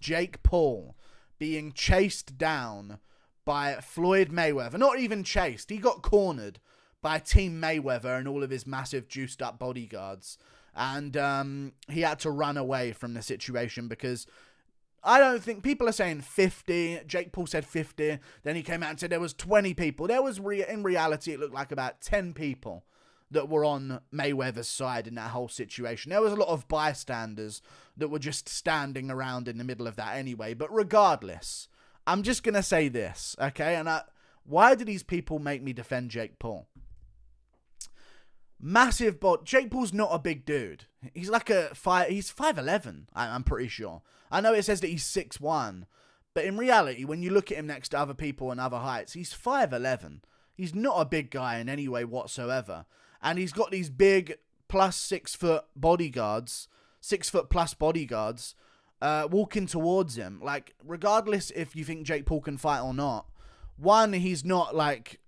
Jake Paul being chased down by Floyd Mayweather. Not even chased. He got cornered by Team Mayweather and all of his massive juiced up bodyguards. And he had to run away from the situation because I don't think people are saying 50. Jake Paul said 50. Then he came out and said there was 20 people. There was in reality, it looked like about 10 people that were on Mayweather's side in that whole situation. There was a lot of bystanders that were just standing around in the middle of that anyway. But regardless, I'm just going to say this, okay? And why do these people make me defend Jake Paul? Massive bot. Jake Paul's not a big dude. He's like he's 5'11", I'm pretty sure. I know it says that he's 6'1", but in reality, when you look at him next to other people and other heights, he's 5'11". He's not a big guy in any way whatsoever. And he's got these big plus 6 foot bodyguards, 6 foot plus bodyguards, walking towards him. Like, regardless if you think Jake Paul can fight or not, one, he's not like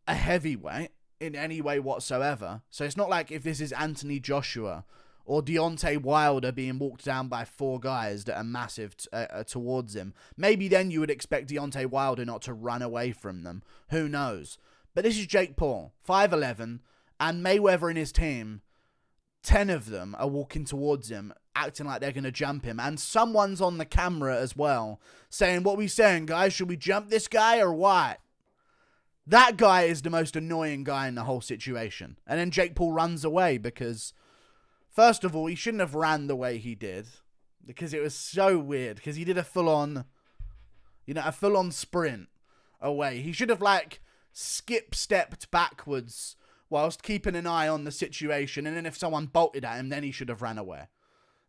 a heavyweight in any way whatsoever. So it's not like if this is Anthony Joshua or Deontay Wilder being walked down by 4 guys that are massive towards him. Maybe then you would expect Deontay Wilder not to run away from them. Who knows? But this is Jake Paul, 5'11", and Mayweather and his team, 10 of them are walking towards him, acting like they're going to jump him. And someone's on the camera as well, saying, what are we saying, guys? Should we jump this guy or what? That guy is the most annoying guy in the whole situation. And then Jake Paul runs away because, first of all, he shouldn't have ran the way he did. Because it was so weird. Because he did a full-on sprint away. He should have, like, stepped backwards whilst keeping an eye on the situation. And then if someone bolted at him, then he should have ran away.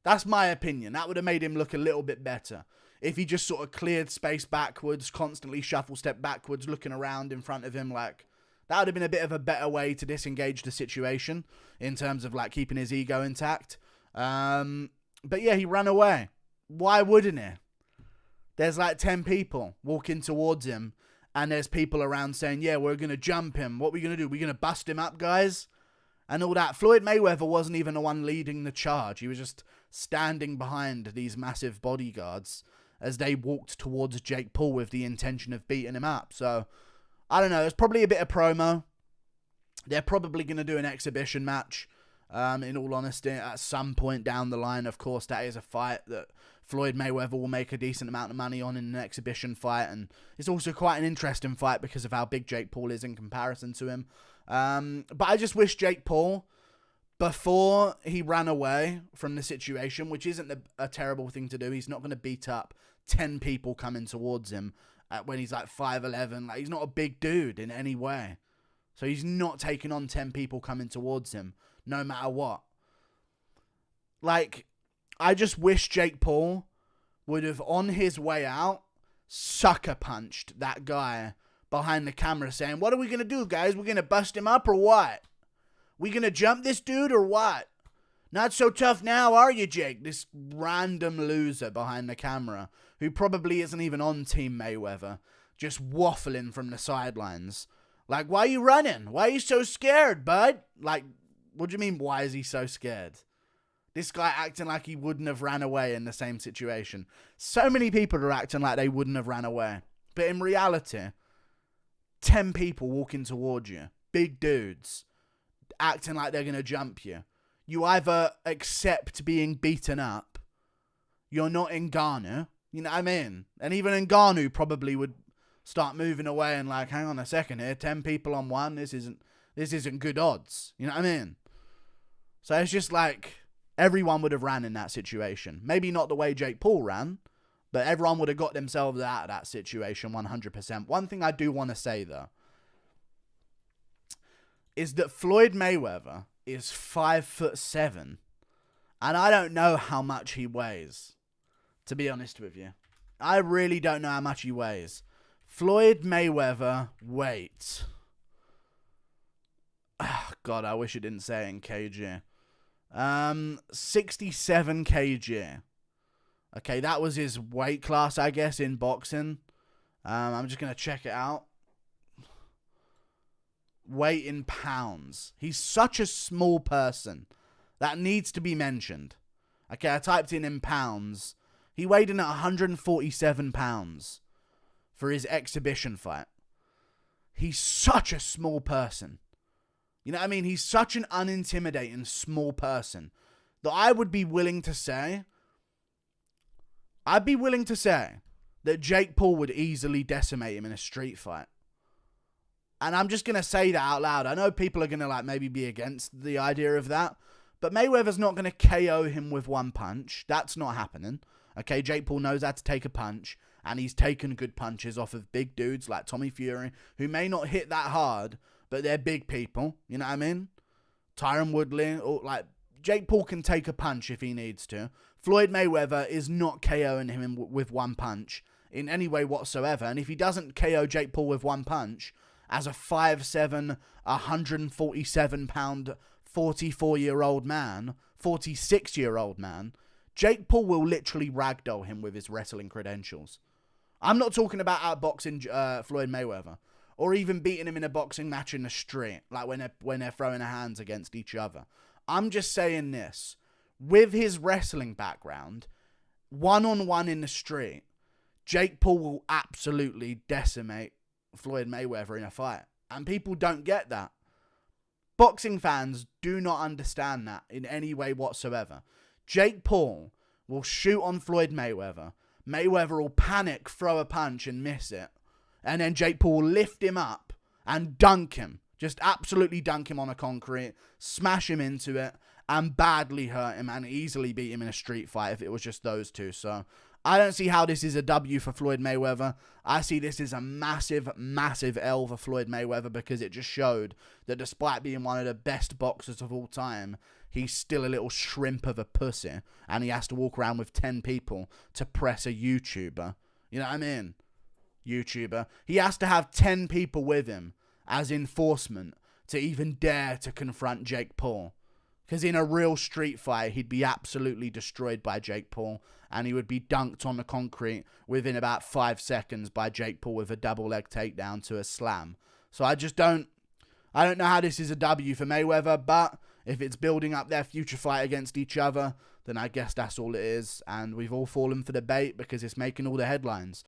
That's my opinion. That would have made him look a little bit better. If he just sort of cleared space backwards, constantly shuffle step backwards, looking around in front of him, like, that would have been a bit of a better way to disengage the situation in terms of, like, keeping his ego intact. But yeah, he ran away. Why wouldn't he? There's like 10 people walking towards him, and there's people around saying, yeah, we're going to jump him. What are we going to do? We're going to bust him up, guys? And all that. Floyd Mayweather wasn't even the one leading the charge. He was just standing behind these massive bodyguards as they walked towards Jake Paul with the intention of beating him up. So, I don't know. It's probably a bit of promo. They're probably going to do an exhibition match, in all honesty, at some point down the line. Of course, that is a fight that Floyd Mayweather will make a decent amount of money on in an exhibition fight. And it's also quite an interesting fight because of how big Jake Paul is in comparison to him. But I just wish Jake Paul, before he ran away from the situation, which isn't a terrible thing to do, he's not going to beat up 10 people coming towards him when he's like 5'11". Like, he's not a big dude in any way. So he's not taking on 10 people coming towards him, no matter what. Like, I just wish Jake Paul would have, on his way out, sucker punched that guy behind the camera saying, what are we going to do, guys? We're going to bust him up or what? We going to jump this dude or what? Not so tough now, are you, Jake? This random loser behind the camera who probably isn't even on Team Mayweather, just waffling from the sidelines. Like, why are you running? Why are you so scared, bud? Like, what do you mean, why is he so scared? This guy acting like he wouldn't have ran away in the same situation. So many people are acting like they wouldn't have ran away. But in reality, 10 people walking towards you, big dudes, acting like they're going to jump you. You either accept being beaten up, you're not Ngannou, you know what I mean? And even Ngannou probably would start moving away and like, hang on a second here, 10 people on one, this isn't good odds, you know what I mean? So it's just like, everyone would have ran in that situation. Maybe not the way Jake Paul ran, but everyone would have got themselves out of that situation 100%. One thing I do want to say, though, is that Floyd Mayweather is 5'7", and I don't know how much he weighs, to be honest with you. I really don't know how much he weighs. Floyd Mayweather weight. Oh, God, I wish it didn't say it in kg. 67 kg. Okay, that was his weight class, I guess, in boxing. I'm just going to check it out. Weight in pounds. He's such a small person. That needs to be mentioned. Okay, I typed in pounds. He weighed in at 147 pounds for his exhibition fight. He's such a small person. You know what I mean? He's such an unintimidating small person that I'd be willing to say that Jake Paul would easily decimate him in a street fight. And I'm just going to say that out loud. I know people are going to maybe be against the idea of that, but Mayweather's not going to KO him with one punch. That's not happening. Okay, Jake Paul knows how to take a punch, and he's taken good punches off of big dudes like Tommy Fury, who may not hit that hard, but they're big people. You know what I mean? Tyron Woodley, or Jake Paul can take a punch if he needs to. Floyd Mayweather is not KOing him with one punch in any way whatsoever. And if he doesn't KO Jake Paul with one punch, as a 5'7", 147-pound, 44-year-old man, 46-year-old man, Jake Paul will literally ragdoll him with his wrestling credentials. I'm not talking about outboxing Floyd Mayweather, or even beating him in a boxing match in the street, like when they're throwing their hands against each other. I'm just saying this. With his wrestling background, one-on-one in the street, Jake Paul will absolutely decimate Floyd Mayweather in a fight. And people don't get that. Boxing fans do not understand that in any way whatsoever. Jake Paul will shoot on Floyd Mayweather. Mayweather will panic, throw a punch and miss it. And then Jake Paul will lift him up and dunk him. Just absolutely dunk him on a concrete, smash him into it, and badly hurt him and easily beat him in a street fight if it was just those two. So I don't see how this is a W for Floyd Mayweather. I see this as a massive, massive L for Floyd Mayweather, because it just showed that despite being one of the best boxers of all time, he's still a little shrimp of a pussy, and he has to walk around with 10 people to press a YouTuber. You know what I mean? YouTuber. He has to have 10 people with him as enforcement to even dare to confront Jake Paul. Because in a real street fight, he'd be absolutely destroyed by Jake Paul, and he would be dunked on the concrete within about 5 seconds by Jake Paul with a double leg takedown to a slam. So I don't know how this is a W for Mayweather, but if it's building up their future fight against each other, then I guess that's all it is. And we've all fallen for the bait because it's making all the headlines.